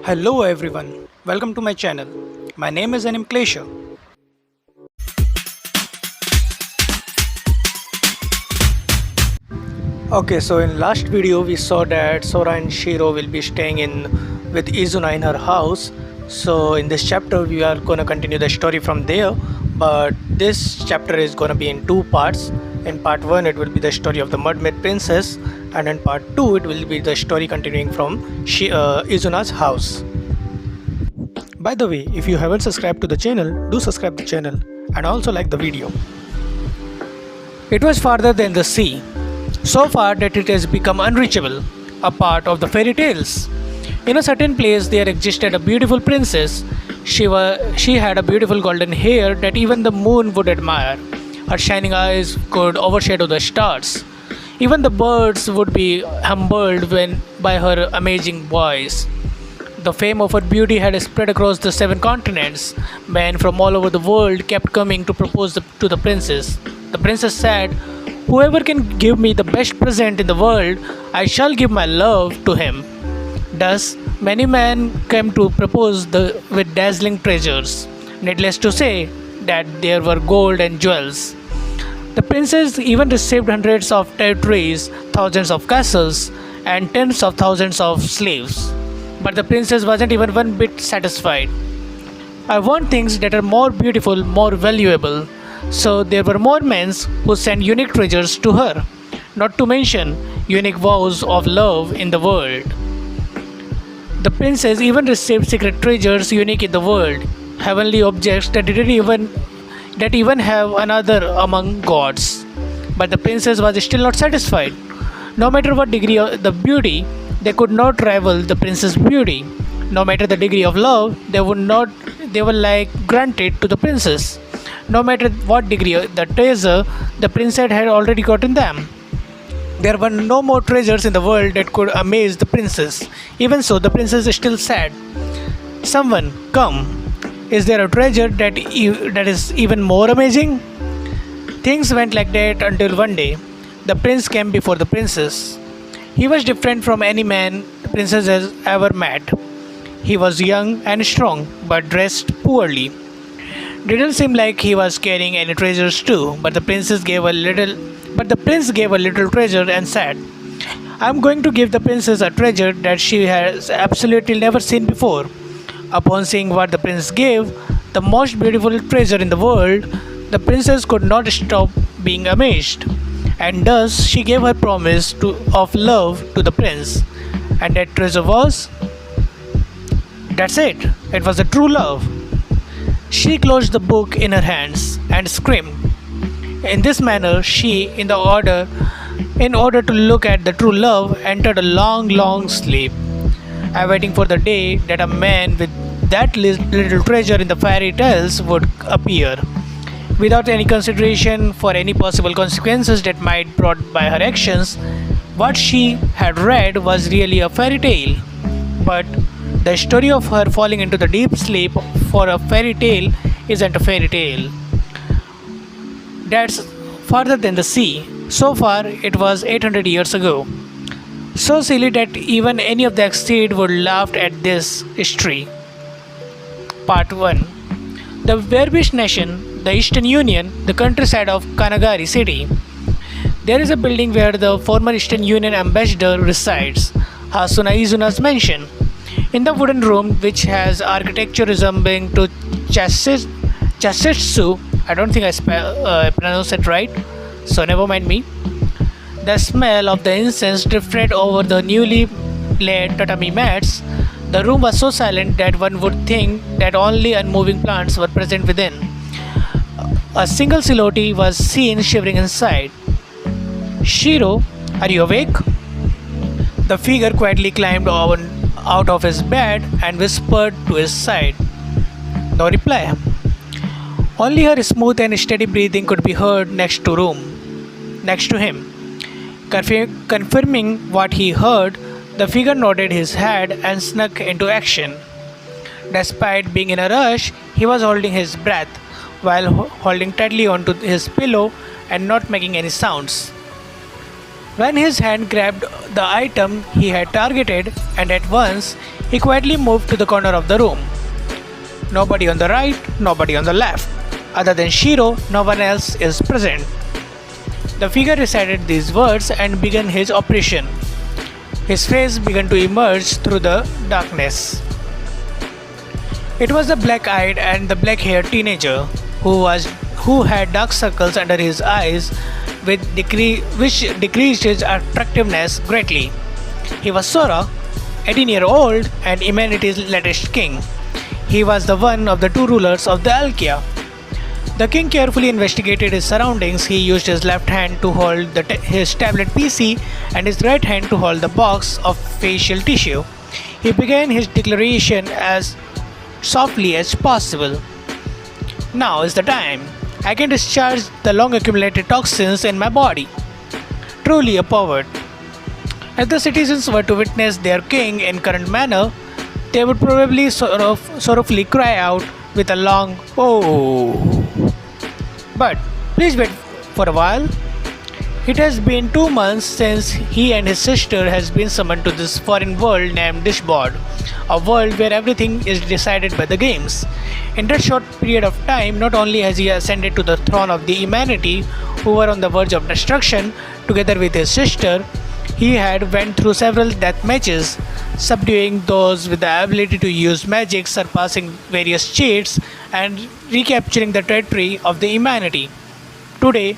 Hello everyone, welcome to my channel. My name is Klesha. Okay, so in last video we saw that Sora and Shiro will be staying in with Izuna in her house. So in this chapter we are gonna continue the story from there, but this chapter is gonna be in two parts. In part 1 it will be the story of the Mermaid Princess, and in part 2 it will be the story continuing from Izuna's house. By the way, if you haven't subscribed to the channel, do subscribe the channel and also like the video. It was farther than the sea, so far that it has become unreachable, a part of the fairy tales. In a certain place there existed a beautiful princess. She had a beautiful golden hair that even the moon would admire. Her shining eyes could overshadow the stars. Even the birds would be humbled by her amazing voice. The fame of her beauty had spread across the 7 continents. Men from all over the world kept coming to propose to the princess. The princess said, "Whoever can give me the best present in the world, I shall give my love to him." Thus, many men came to propose with dazzling treasures. Needless to say that there were gold and jewels. The princess even received hundreds of territories, thousands of castles, and tens of thousands of slaves. But the princess wasn't even one bit satisfied. "I want things that are more beautiful, more valuable." So there were more men who sent unique treasures to her, not to mention unique vows of love in the world. The princess even received secret treasures unique in the world, heavenly objects that even have another among gods. But the princess was still not satisfied. No matter what degree of the beauty, they could not rival the princess' beauty. No matter the degree of love, they were like granted to the princess. No matter what degree of the treasure, the princess had already gotten them. There were no more treasures in the world that could amaze the princess. Even so, the princess still said, "Someone, come. Is there a treasure that is even more amazing?" Things went like that until one day, the prince came before the princess. He was different from any man the princess has ever met. He was young and strong, but dressed poorly. Didn't seem like he was carrying any treasures too, but the prince gave a little treasure and said, "I'm going to give the princess a treasure that she has absolutely never seen before." Upon seeing what the prince gave, the most beautiful treasure in the world, the princess could not stop being amazed. And thus she gave her promise of love to the prince. And that treasure was... That's it. It was a true love. She closed the book in her hands and screamed. In this manner, she, in order to look at the true love, entered a long, long sleep, awaiting for the day that a man with that little treasure in the fairy tales would appear. Without any consideration for any possible consequences that might be brought by her actions, what she had read was really a fairy tale. But the story of her falling into the deep sleep for a fairy tale isn't a fairy tale. That's farther than the sea. So far, it was 800 years ago. So silly that even any of the Exceed would laugh at this history. Part 1. The Verbish Nation, the Eastern Union, the countryside of Kanagari city. There is a building where the former Eastern Union ambassador resides, Hasuna Izuna's mansion. In the wooden room, which has architecture resembling to Chassetsu, I don't think I pronounced it right, so never mind me. The smell of the incense drifted over the newly laid tatami mats. The room was so silent that one would think that only unmoving plants were present within. A single silhouette was seen shivering inside. "Shiro, are you awake?" The figure quietly climbed out of his bed and whispered to his side. No reply. Only her smooth and steady breathing could be heard next to him. Confirming what he heard, the figure nodded his head and snuck into action. Despite being in a rush, he was holding his breath while holding tightly onto his pillow and not making any sounds. When his hand grabbed the item he had targeted, and at once he quietly moved to the corner of the room. Nobody on the right, nobody on the left. Other than Shiro, no one else is present. The figure recited these words and began his operation. His face began to emerge through the darkness. It was the black-eyed and the black-haired teenager who had dark circles under his eyes which decreased his attractiveness greatly. He was Sora, 18-year-old and humanity's latest king. He was the one of the two rulers of the Alkia. The king carefully investigated his surroundings. He used his left hand to hold his tablet PC and his right hand to hold the box of facial tissue. He began his declaration as softly as possible. Now is the time. I can discharge the long accumulated toxins in my body. Truly a poet. If the citizens were to witness their king in current manner, they would probably sorrowfully cry out with a long "oh." But please wait for a while. It has been 2 months since he and his sister has been summoned to this foreign world named Dishboard, a world where everything is decided by the games. In that short period of time, not only has he ascended to the throne of the humanity who were on the verge of destruction together with his sister, he had went through several death matches, subduing those with the ability to use magic, surpassing various cheats, and recapturing the territory of the humanity. Today,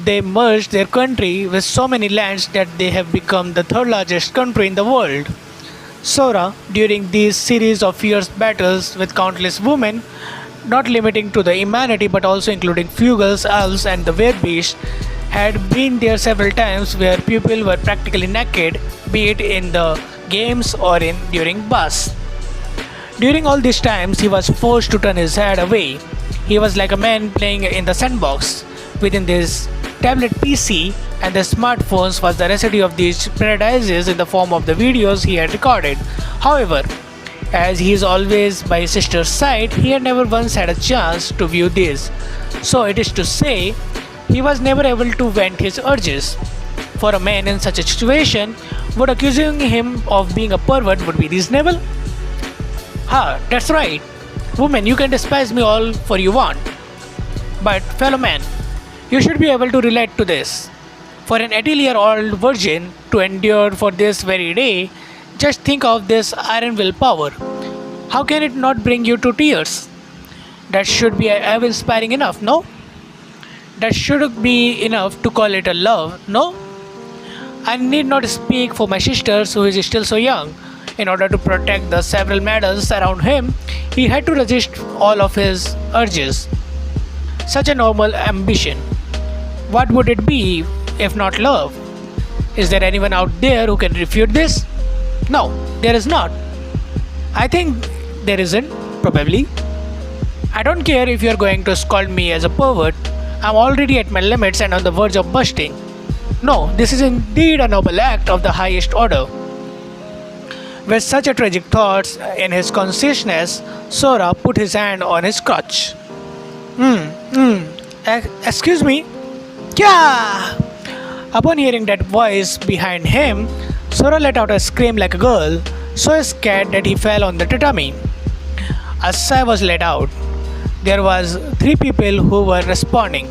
they merged their country with so many lands that they have become the third largest country in the world. Sora, during these series of fierce battles with countless women, not limiting to the humanity but also including Fugals, elves, and the Beasts, had been there several times where people were practically naked, be it in the games or during bus. During all these times, he was forced to turn his head away. He was like a man playing in the sandbox. Within this tablet PC and the smartphones was the residue of these paradises in the form of the videos he had recorded. However, as he is always by his sister's side, he had never once had a chance to view these. So it is to say, he was never able to vent his urges. For a man in such a situation, would accusing him of being a pervert would be reasonable? Ha, that's right. Woman, you can despise me all for you want. But fellow man, you should be able to relate to this. For an 80-year-old virgin to endure for this very day, just think of this iron willpower. How can it not bring you to tears? That should be inspiring enough, no? That should be enough to call it a love, no? I need not speak for my sisters who is still so young. In order to protect the several medals around him, he had to resist all of his urges. Such a normal ambition. What would it be if not love? Is there anyone out there who can refute this? No, there is not. I think there isn't, probably. I don't care if you're going to scold me as a pervert. I'm already at my limits and on the verge of bursting. No, this is indeed a noble act of the highest order. With such a tragic thoughts in his consciousness, Sora put his hand on his crotch. Excuse me? Yeah! Upon hearing that voice behind him, Sora let out a scream like a girl, so scared that he fell on the tatami. A sigh was let out. There was 3 people who were responding.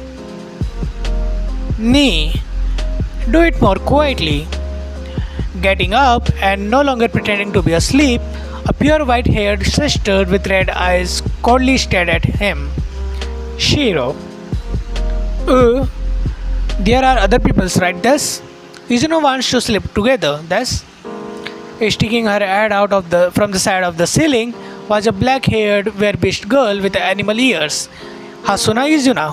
Nee, do it more quietly. Getting up and no longer pretending to be asleep, a pure white-haired sister with red eyes coldly stared at him. Shiro. There are other people's right this. Izuno wants to sleep together, this. Sticking her head out from the side of the ceiling was a black-haired werebeast girl with animal ears. Hasuna Izuna.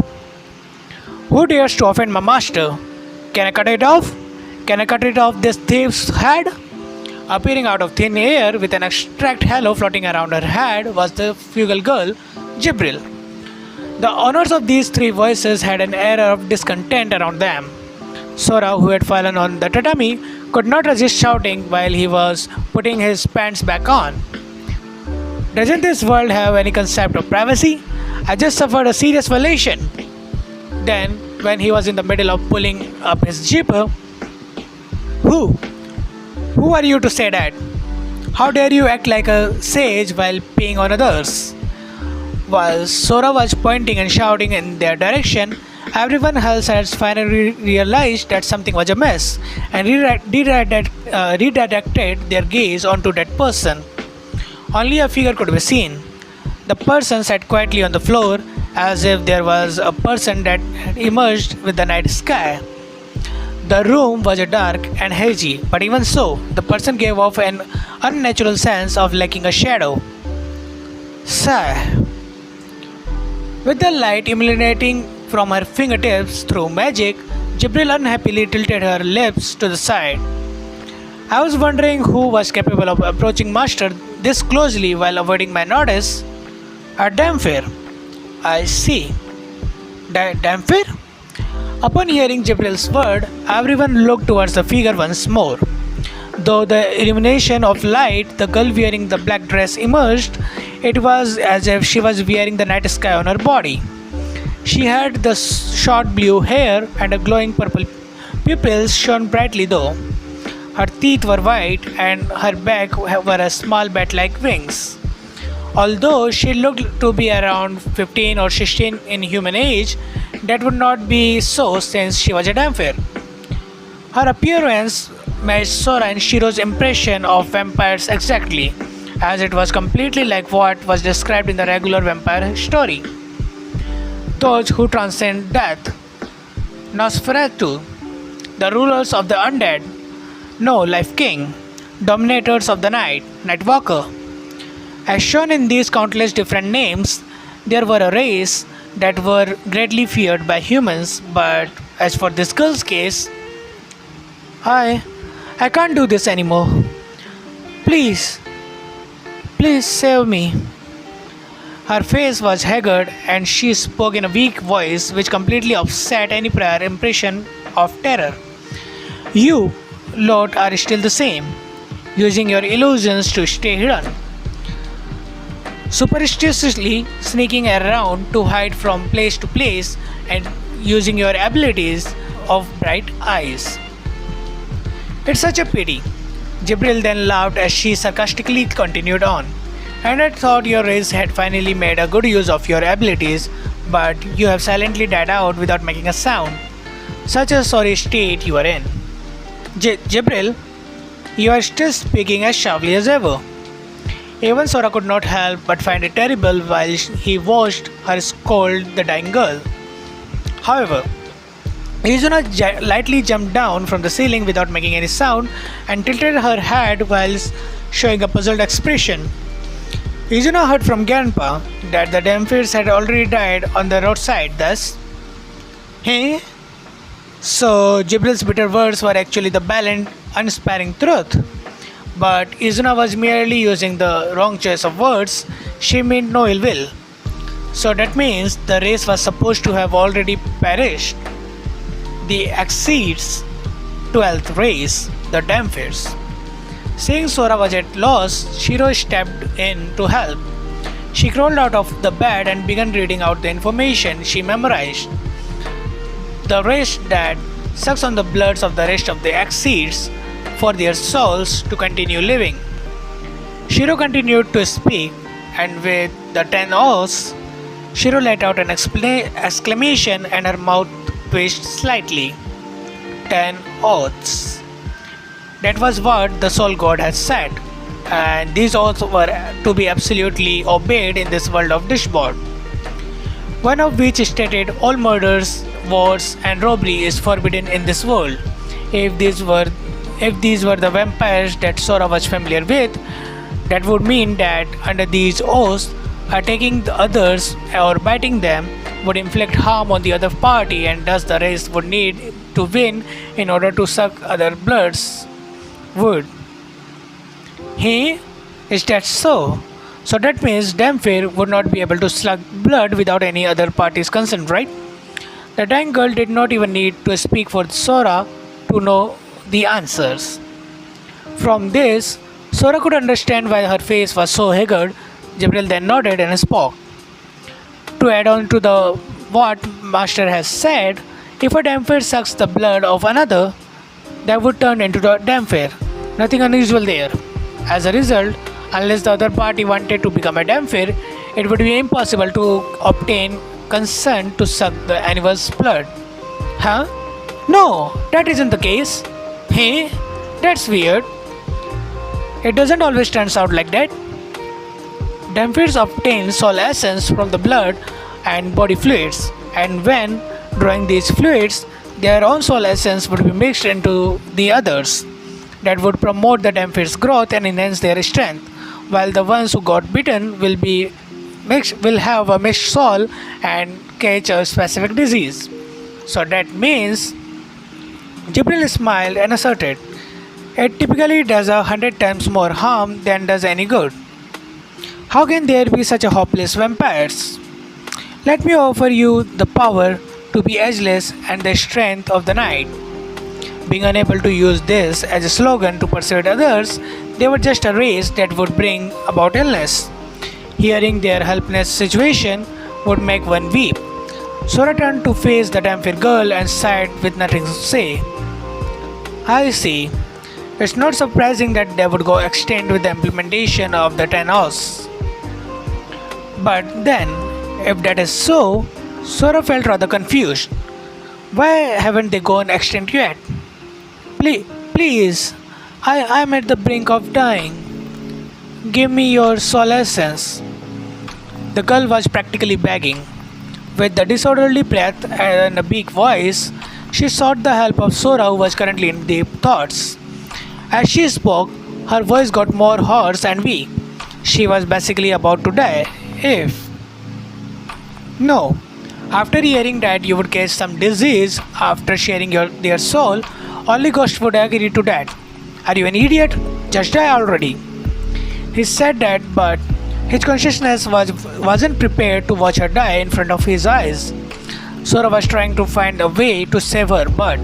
Who dares to offend my master? Can I cut it off? Can I cut it off this thief's head? Appearing out of thin air with an abstract halo floating around her head was the fugal girl, Jibril. The owners of these 3 voices had an air of discontent around them. Sora, who had fallen on the tatami, could not resist shouting while he was putting his pants back on. Doesn't this world have any concept of privacy? I just suffered a serious violation. Then, when he was in the middle of pulling up his zipper, Who? Who are you to say that? How dare you act like a sage while peeing on others? While Sora was pointing and shouting in their direction, everyone else has finally realized that something was amiss and redirected their gaze onto that person. Only a figure could be seen. The person sat quietly on the floor as if there was a person that had emerged with the night sky. The room was dark and hazy, but even so, the person gave off an unnatural sense of lacking a shadow. Sigh. With the light emanating from her fingertips through magic, Jibril unhappily tilted her lips to the side. I was wondering who was capable of approaching Master this closely while avoiding my notice. A Dhampir. I see. Dhampir? Upon hearing Jibril's word, everyone looked towards the figure once more. Though the illumination of light, the girl wearing the black dress emerged. It was as if she was wearing the night sky on her body. She had the short blue hair and a glowing purple pupils shone brightly though. Her teeth were white and her back were a small bat-like wings. Although she looked to be around 15 or 16 in human age, that would not be so since she was a Dhampir. Her appearance matched Sora and Shiro's impression of vampires exactly, as it was completely like what was described in the regular vampire story. Those who transcend death. Nosferatu, the rulers of the undead. No, Life King, dominators of the night, Nightwalker. As shown in these countless different names, there were a race that were greatly feared by humans, but as for this girl's case, I can't do this anymore. Please, please save me. Her face was haggard and she spoke in a weak voice which completely upset any prior impression of terror. You lot are still the same, using your illusions to stay hidden, superstitiously sneaking around to hide from place to place and using your abilities of bright eyes. It's such a pity. Jibril then laughed as she sarcastically continued on. And I thought your race had finally made a good use of your abilities, but you have silently died out without making a sound. Such a sorry state you are in. Jibril, you are still speaking as sharply as ever. Even Sora could not help but find it terrible while he watched her scold the dying girl. However, Izuna lightly jumped down from the ceiling without making any sound and tilted her head while showing a puzzled expression. Izuna heard from Grandpa that the Dhampirs had already died on the roadside, thus. Hey? So Jibril's bitter words were actually the balanced, unsparing truth. But Izuna was merely using the wrong choice of words. She meant no ill will. So that means the race was supposed to have already perished. The Exceeds 12th race, the Dhampirs. Seeing Sora was at loss, Shiro stepped in to help. She crawled out of the bed and began reading out the information she memorized. The race that sucks on the bloods of the rest of the Exceeds for their souls to continue living. Shiro continued to speak, and with the 10 oaths, Shiro let out an exclamation and her mouth twitched slightly. 10 oaths. That was what the Soul God had said, and these oaths were to be absolutely obeyed in this world of Dishboard. One of which stated all murders, wars, and robbery is forbidden in this world. If these were the vampires that Sora was familiar with, that would mean that under these oaths, attacking the others or biting them would inflict harm on the other party, and thus the race would need to win in order to suck other bloods. Would. Hey, is that so? So that means Dhampir would not be able to suck blood without any other party's consent, right? The dying girl did not even need to speak for Sora to know the answers. From this, Sora could understand why her face was so haggard. Jibril then nodded and spoke. To add on to what Master has said, if a Dhampir sucks the blood of another, that would turn into the Dhampir. Nothing unusual there. As a result, unless the other party wanted to become a Dhampir, it would be impossible to obtain consent to suck the animal's blood. Huh? No, that isn't the case. Hey, that's weird. It doesn't always turn out like that. Dhampirs obtain soul essence from the blood and body fluids, and when drawing these fluids, their own soul essence would be mixed into the others. That would promote the Dhampir's growth and enhance their strength, while the ones who got bitten will have a mixed soul and catch a specific disease. So that means Jibril smiled and asserted, it typically does 100 times more harm than does any good. How can there be such a hopeless vampires? Let me offer you the power to be ageless and the strength of the night. Being unable to use this as a slogan to persuade others, they were just a race that would bring about illness. Hearing their helpless situation would make one weep. Sora turned to face the Dhampir girl and sighed with nothing to say. I see. It's not surprising that they would go extinct with the implementation of the 10 O's. But then, if that is so, Sora felt rather confused. Why haven't they gone extinct yet? Please, I'm at the brink of dying. Give me your soul essence. The girl was practically begging. With the disorderly breath and a weak voice, she sought the help of Sora, who was currently in deep thoughts. As she spoke, her voice got more hoarse and weak. She was basically about to die. If. No. After hearing that you would catch some disease after sharing their soul, only ghosts would agree to that. Are you an idiot? Just die already. He said that, but his consciousness wasn't prepared to watch her die in front of his eyes. Sora was trying to find a way to save her, but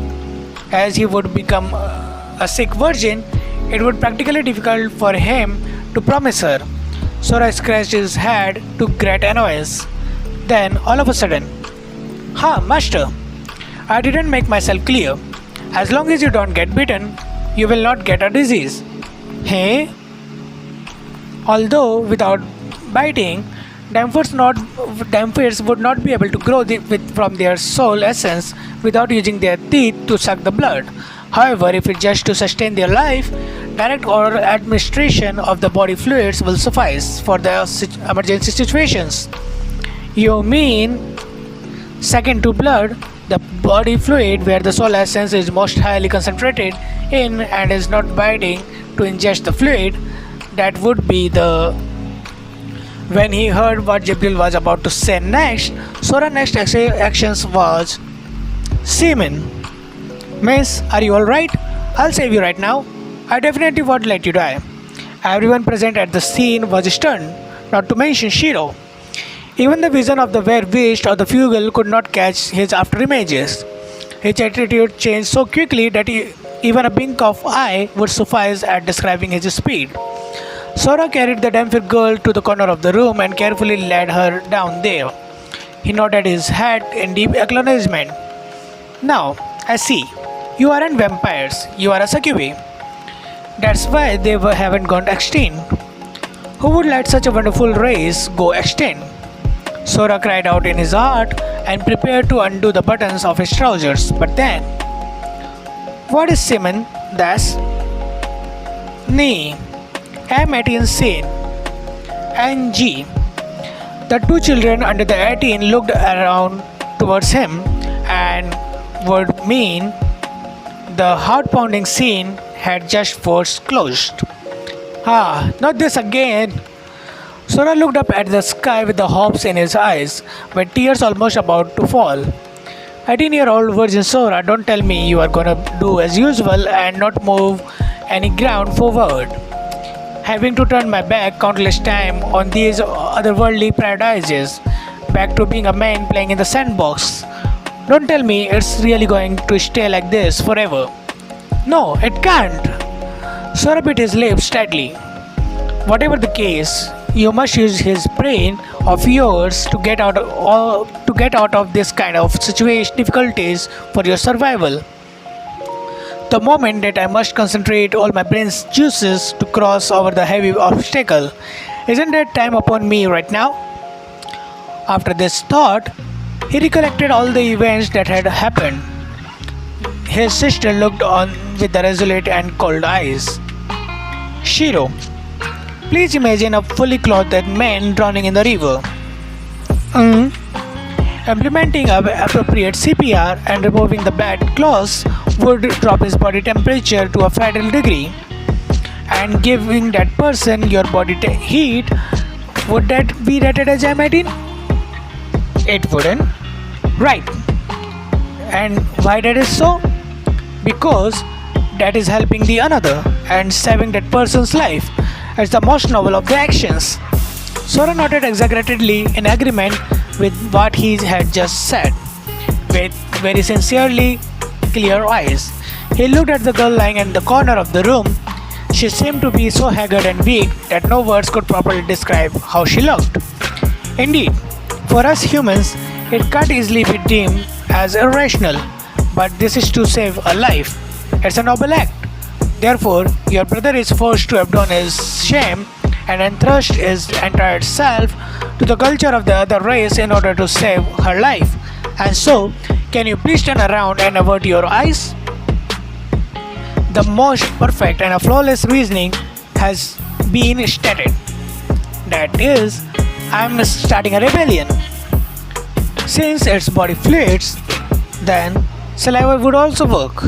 as he would become a sick virgin, it would practically difficult for him to promise her. Sora scratched his head to great annoyance. Then, all of a sudden, Master, I didn't make myself clear. As long as you don't get bitten, you will not get a disease. Hey? Although, without biting, Dhampirs would not be able to grow from their soul essence without using their teeth to suck the blood. However, if it's just to sustain their life, direct or administration of the body fluids will suffice for the emergency situations. You mean, second to blood, the body fluid where the soul essence is most highly concentrated in and is not biting to ingest the fluid, that would be the. When he heard what Jibril was about to say next, Sora's next actions was semen. Miss, are you alright? I'll save you right now. I definitely won't let you die. Everyone present at the scene was stunned, not to mention Shiro. Even the vision of the were-beast or the fugal could not catch his after images. His attitude changed so quickly that even a blink of eye would suffice at describing his speed. Sora carried the Dhampir girl to the corner of the room and carefully led her down there. He nodded his head in deep acknowledgement. Now, I see. You aren't vampires, you are a succubi. That's why they haven't gone extinct. Who would let such a wonderful race go extinct? Sora cried out in his heart and prepared to undo the buttons of his trousers. But then, what is semen? That's Nee. M18 scene. NG. The two children under the 18 looked around towards him and would mean the heart-pounding scene had just forced closed. Not this again. Sora looked up at the sky with the hopes in his eyes, with tears almost about to fall. 18-year-old virgin Sora, don't tell me you are gonna do as usual and not move any ground forward. Having to turn my back countless times on these otherworldly paradises, back to being a man playing in the sandbox. Don't tell me it's really going to stay like this forever. No, it can't. Sora bit his lips tightly. Whatever the case, you must use his brain of yours to get out of this kind of situation difficulties for your survival. the moment that I must concentrate all my brain's juices to cross over the heavy obstacle. Isn't that time upon me right now? After this thought, he recollected all the events that had happened. His sister looked on with the resolute and cold eyes. Shiro, please imagine a fully clothed man drowning in the river. Implementing appropriate CPR and removing the bad clothes would drop his body temperature to a fatal degree. And giving that person your body heat, would that be rated as iodine? It wouldn't. Right. And why that is so? Because that is helping the another and saving that person's life. It's the most noble of the actions. Sora nodded exaggeratedly in agreement with what he had just said. With very sincerely clear eyes, he looked at the girl lying in the corner of the room. She seemed to be so haggard and weak that no words could properly describe how she looked. Indeed, for us humans, it can't easily be deemed as irrational, but this is to save a life. It's a noble act. Therefore, your brother is forced to abandon his shame and entrust his entire self to the culture of the other race in order to save her life. And so, can you please turn around and avert your eyes? The most perfect and a flawless reasoning has been stated. That is, I am starting a rebellion. Since its body fluids, then saliva would also work.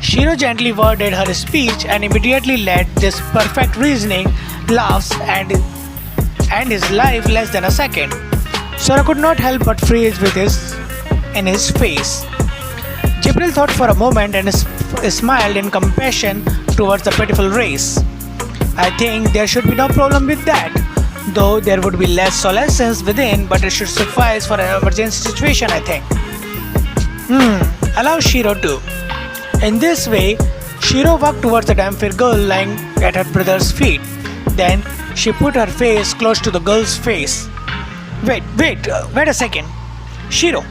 Shiro gently worded her speech and immediately let this perfect reasoning laughs and his life less than a second. Sora could not help but freeze with in his face. Jibril thought for a moment and smiled in compassion towards the pitiful race. I think there should be no problem with that, though there would be less solace within, but it should suffice for an emergency situation, I think. Allow Shiro to. In this way, Shiro walked towards the Dhampir girl lying at her brother's feet. Then she put her face close to the girl's face. Wait a second. Shiro,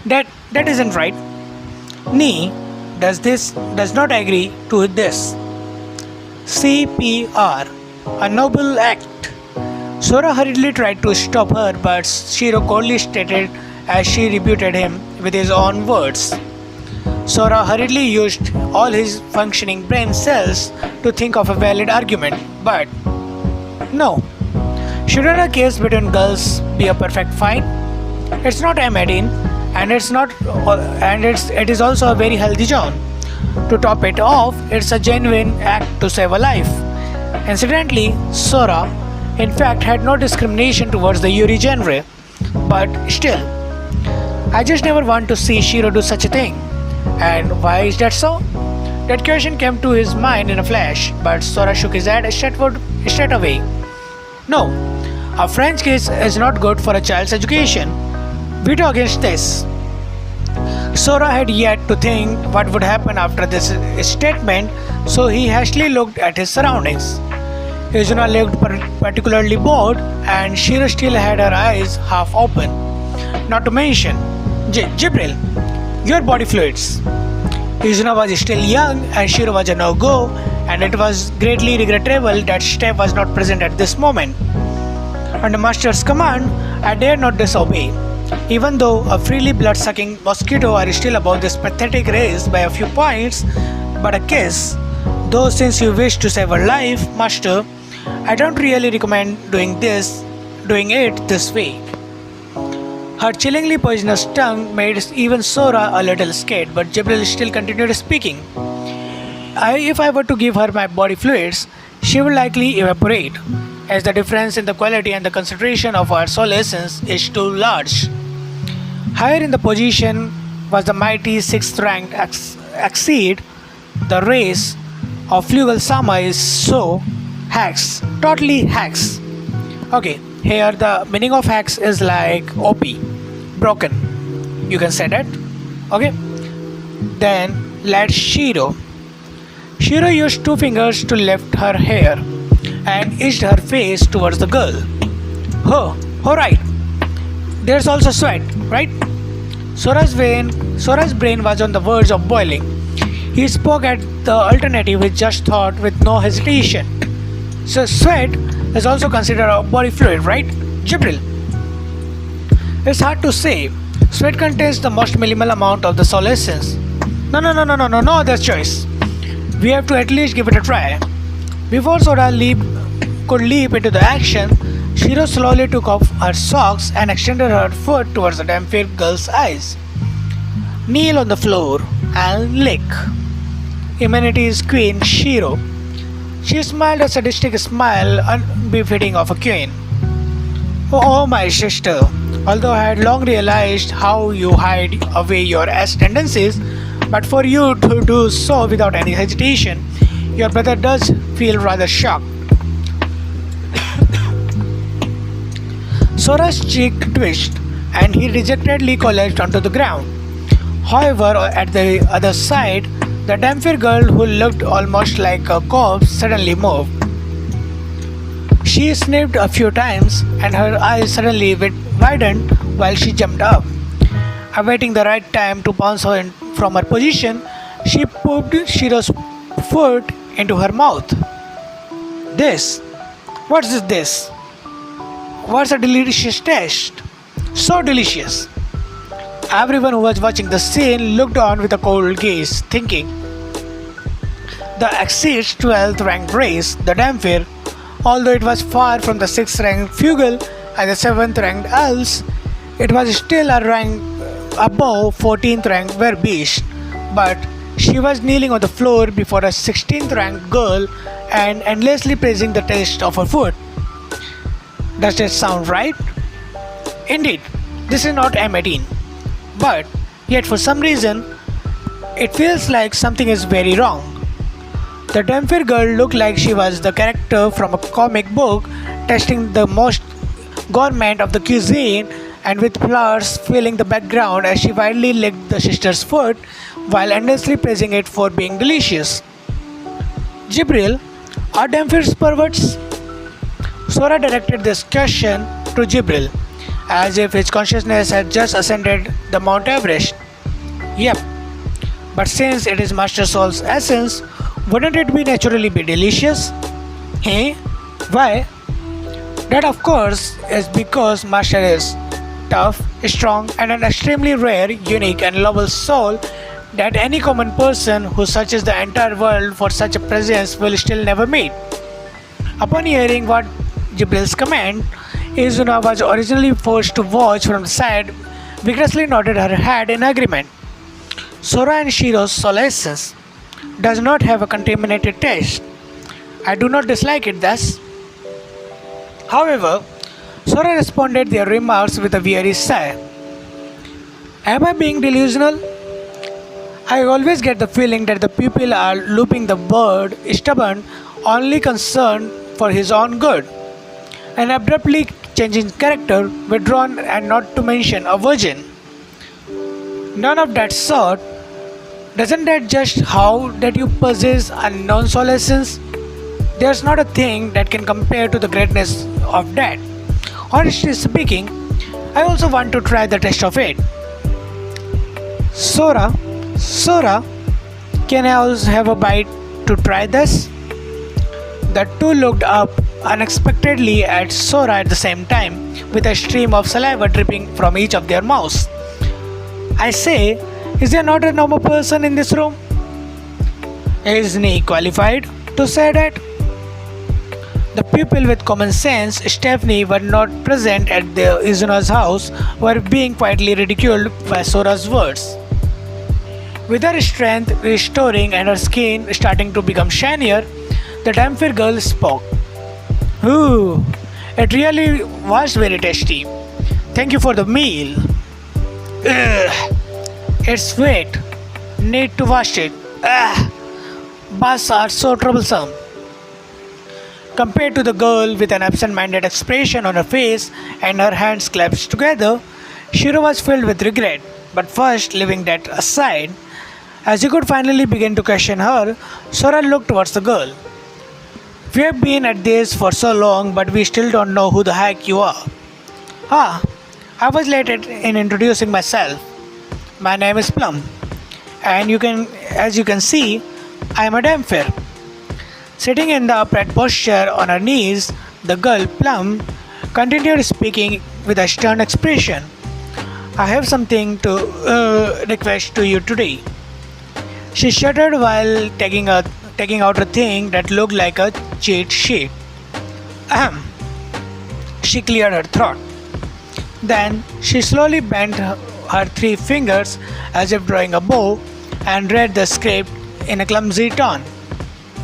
that isn't right. Nee does not agree to this. CPR, a noble act. Sora hurriedly tried to stop her, but Shiro coldly stated as she rebutted him with his own words. Sora hurriedly used all his functioning brain cells to think of a valid argument, but no. Shouldn't a case between girls be a perfect fight? It's not iodine, and it is also a very healthy zone. To top it off, it's a genuine act to save a life. Incidentally, Sora, in fact, had no discrimination towards the Yuri genre, but still, I just never want to see Shiro do such a thing. And why is that so? That question came to his mind in a flash, but Sora shook his head straight away. No, a French kiss is not good for a child's education. Veto against this. Sora had yet to think what would happen after this statement, so he hastily looked at his surroundings. Izuna looked particularly bored, and Shiro still had her eyes half open. Not to mention, Jibril, your body fluids. Izuna was still young and Shiro was a no-go, and it was greatly regrettable that Steph was not present at this moment. Under Master's command, I dare not disobey. Even though a freely blood-sucking mosquito are still above this pathetic race by a few points, but a kiss. Though since you wish to save her life, Master, I don't really recommend doing it this way. Her chillingly poisonous tongue made even Sora a little scared, but Jibril still continued speaking. If I were to give her my body fluids, she would likely evaporate, as the difference in the quality and the concentration of her soul essence is too large. Higher in the position was the mighty 6th ranked Exceed. The race of Flugal Sama is so hacks, totally hacks. Okay, here the meaning of hacks is like OP, broken. You can say that. Okay. Then let Shiro. Shiro used 2 fingers to lift her hair and edged her face towards the girl. Oh, alright. There's also sweat, right? Sora's brain was on the verge of boiling. He spoke at the alternative with just thought with no hesitation. So sweat is also considered a body fluid, right? Jibril. It's hard to say. Sweat contains the most minimal amount of the soul essence. No other choice. We have to at least give it a try. Before could leap into the action, Shiro slowly took off her socks and extended her foot towards the Dhampir girl's eyes. Kneel on the floor and lick. Humanity's queen, Shiro. She smiled a sadistic smile unbefitting of a queen. Oh, my sister, although I had long realized how you hide away your ass tendencies, but for you to do so without any hesitation, your brother does feel rather shocked. Sora's cheek twitched and he dejectedly collapsed onto the ground. However, at the other side, the Dhampir girl, who looked almost like a corpse, suddenly moved. She sniffed a few times and her eyes suddenly widened while she jumped up. Awaiting the right time to bounce her from her position, she popped Shiro's foot into her mouth. This? What's this? What's a delicious taste? So delicious. Everyone who was watching the scene looked on with a cold gaze, thinking. The Exceed's 12th ranked race, the Dhampir, although it was far from the 6th ranked Fugal and the 7th ranked Elves, it was still a rank above 14th ranked Verbeast. But she was kneeling on the floor before a 16th ranked girl and endlessly praising the taste of her food. Does that sound right? Indeed, this is not M18. But yet for some reason, it feels like something is very wrong. The Dhampir girl looked like she was the character from a comic book tasting the most gourmet of the cuisine and with flowers filling the background as she wildly licked the sister's foot while endlessly praising it for being delicious. Jibril, are Dhampir's perverts? Sora directed this question to Jibril, as if his consciousness had just ascended the Mount Everest. Yep, but since it is Master Soul's essence, wouldn't it be naturally be delicious? Eh? Why? That of course is because Master is tough, strong and an extremely rare, unique and lovable soul that any common person who searches the entire world for such a presence will still never meet. Upon hearing what Jibril's command, Izuna was originally forced to watch from the side, vigorously nodded her head in agreement. Sora and Shiro's soul essence does not have a contaminated taste. I do not dislike it thus. However, Sora responded their remarks with a weary sigh. Am I being delusional? I always get the feeling that the people are looping the bird stubborn, only concerned for his own good. An abruptly changing character, withdrawn and not to mention a virgin. None of that sort. Doesn't that just how that you possess unknown soul essence? There's not a thing that can compare to the greatness of that. Honestly speaking, I also want to try the taste of it. Sora, can I also have a bite to try this? The two looked up unexpectedly at Sora at the same time, with a stream of saliva dripping from each of their mouths. I say, is there not a normal person in this room? Isn't he qualified to say that? The people with common sense, Stephanie, were not present at the Izuna's house, were being quietly ridiculed by Sora's words. With her strength restoring and her skin starting to become shinier, the Dhampir girl spoke. Ooh, it really was very tasty. Thank you for the meal. Ugh, it's sweet. Need to wash it. Ugh, baths are so troublesome. Compared to the girl with an absent-minded expression on her face and her hands clasped together, Shiro was filled with regret. But first, leaving that aside, as he could finally begin to question her, Sora looked towards the girl. We have been at this for so long, but we still don't know who the heck you are. I was late in introducing myself. My name is Plum, And as you can see, I am a Dhampir. Sitting in the upright posture on her knees, the girl Plum continued speaking with a stern expression. I have something to request to you today. She shuddered while taking out a thing that looked like a cheat sheet. Ahem. She cleared her throat. Then she slowly bent her three fingers as if drawing a bow and read the script in a clumsy tone.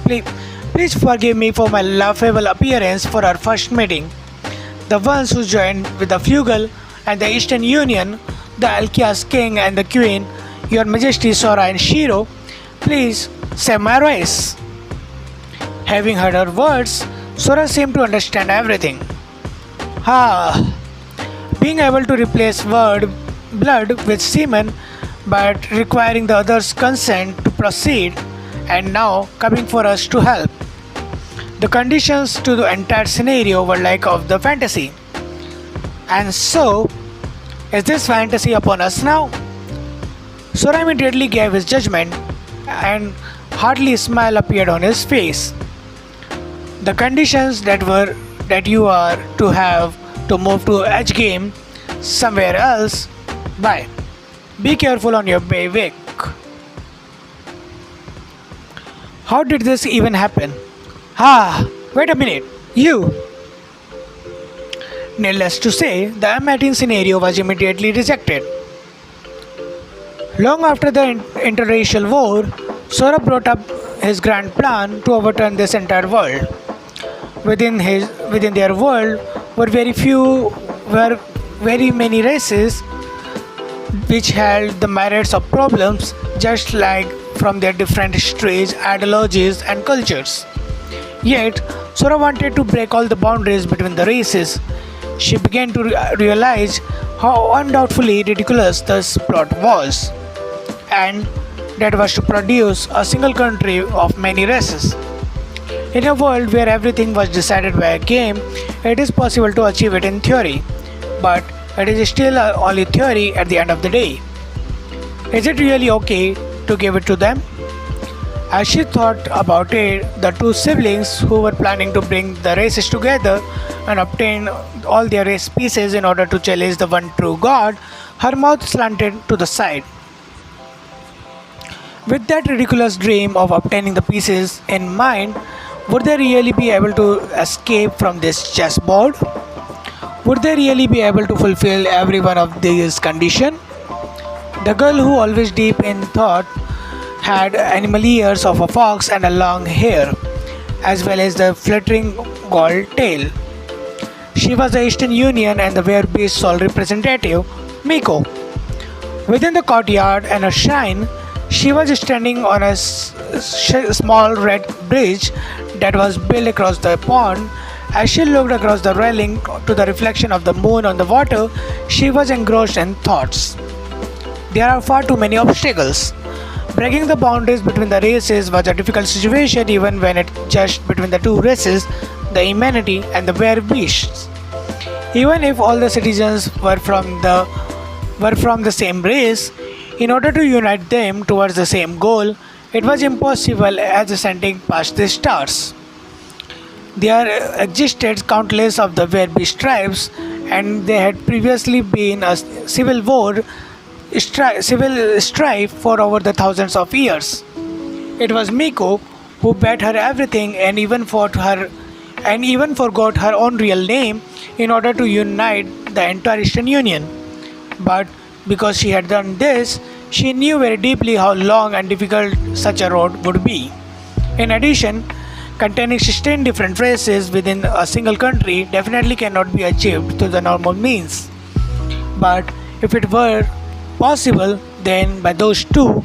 Please forgive me for my laughable appearance for our first meeting. The ones who joined with the Fugal and the Eastern Union, the Alkias King and the Queen, Your Majesty Sora and Shiro, please save my race. Having heard her words, Sora seemed to understand everything. Being able to replace blood with semen but requiring the other's consent to proceed, and now coming for us to help. The conditions to the entire scenario were like of the fantasy. And so, is this fantasy upon us now? Sora immediately gave his judgment, and hardly a smile appeared on his face. The conditions that you are to have to move to edge game somewhere else. Bye. Be careful on your way. How did this even happen? Wait a minute. You! Needless to say, the M18 scenario was immediately rejected. Long after the interracial war, Sora brought up his grand plan to overturn this entire world. Within their world were very many races which held the merits of problems just like from their different histories, ideologies and cultures. Yet, Sora wanted to break all the boundaries between the races. She began to realize how undoubtedly ridiculous this plot was, and that was to produce a single country of many races. In a world where everything was decided by a game, it is possible to achieve it in theory, but it is still only theory at the end of the day. Is it really okay to give it to them? As she thought about it, the two siblings who were planning to bring the races together and obtain all their race pieces in order to challenge the one true God, her mouth slanted to the side. With that ridiculous dream of obtaining the pieces in mind, would they really be able to escape from this chessboard? Would they really be able to fulfill every one of these conditions? The girl, who always deep in thought, had animal ears of a fox and a long hair, as well as the fluttering gold tail. She was the Eastern Union and the Werebeast sole representative, Miko. Within the courtyard and a shrine, she was standing on a small red bridge that was built across the pond. As she looked across the railing to the reflection of the moon on the water, she was engrossed in thoughts. There are far too many obstacles. Breaking the boundaries between the races was a difficult situation even when it just between the two races, the humanity and the beasts. Even if all the citizens were from the same race, in order to unite them towards the same goal, it was impossible as ascending past the stars. There existed countless of the Werebeast tribes, and they had previously been a civil strife for over the thousands of years. It was Miko who bet her everything and even forgot her own real name in order to unite the entire Eastern Union. But because she had done this, she knew very deeply how long and difficult such a road would be. In addition, containing 16 different races within a single country definitely cannot be achieved through the normal means. But if it were possible, then by those two,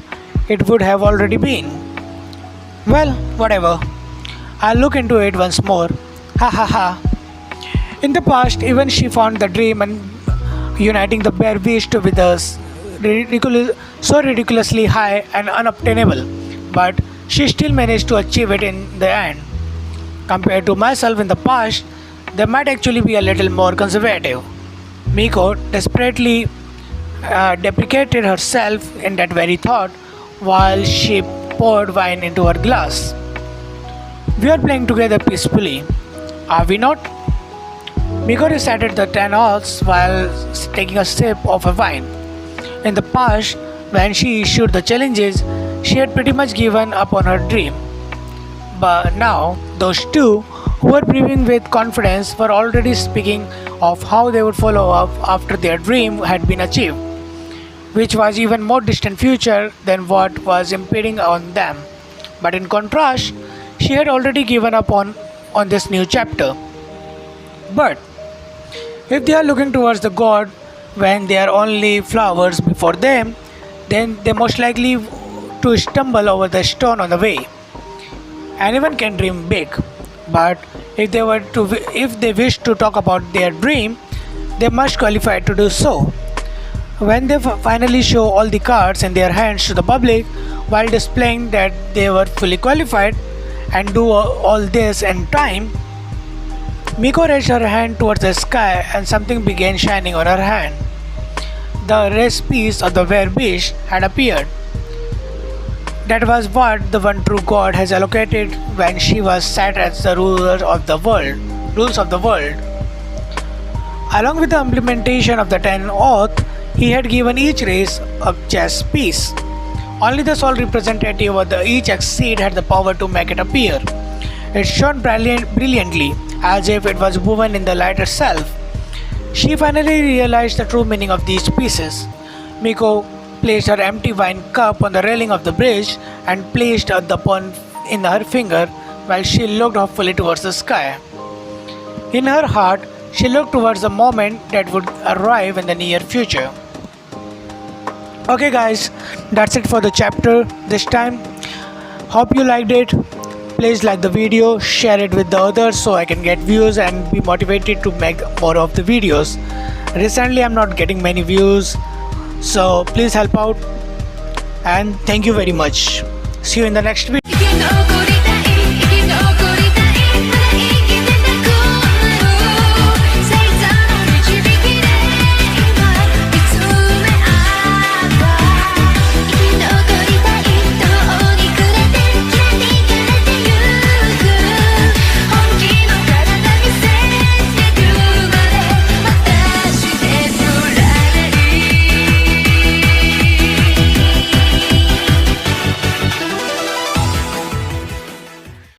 it would have already been. Well, whatever. I'll look into it once more. Ha ha ha. In the past, even she found the dream and uniting the Werebeast with us so ridiculously high and unobtainable, but she still managed to achieve it in the end. Compared to myself in the past, they might actually be a little more conservative. Miko desperately deprecated herself in that very thought, while she poured wine into her glass. We are playing together peacefully, are we not? Miko recited the 10 oaths while taking a sip of her wine. In the past, when she issued the challenges, she had pretty much given up on her dream. But now, those two, who were breathing with confidence, were already speaking of how they would follow up after their dream had been achieved, which was even more distant future than what was impending on them. But in contrast, she had already given up on this new chapter. But if they are looking towards the god when there are only flowers before them, then they most likely to stumble over the stone on the way. Anyone can dream big, but if they wish to talk about their dream, they must qualify to do so. When they finally show all the cards in their hands to the public while displaying that they were fully qualified and do all this in time, Miko raised her hand towards the sky and something began shining on her hand. The rest piece of the were beast had appeared. That was what the one true God has allocated when she was set as the ruler of the world, rules of the world. Along with the implementation of the 10 oath, he had given each race a chess piece. Only the sole representative of each seed had the power to make it appear. It shone brilliantly, as if it was woven in the light itself. She finally realized the true meaning of these pieces. Miko placed her empty wine cup on the railing of the bridge and placed the pawn in her finger while she looked hopefully towards the sky. In her heart, she looked towards the moment that would arrive in the near future. Okay guys, that's it for the chapter this time. Hope you liked it. Please like the video, share it with the others so I can get views and be motivated to make more of the videos. Recently I'm not getting many views, so please help out and thank you very much. See you in the next video.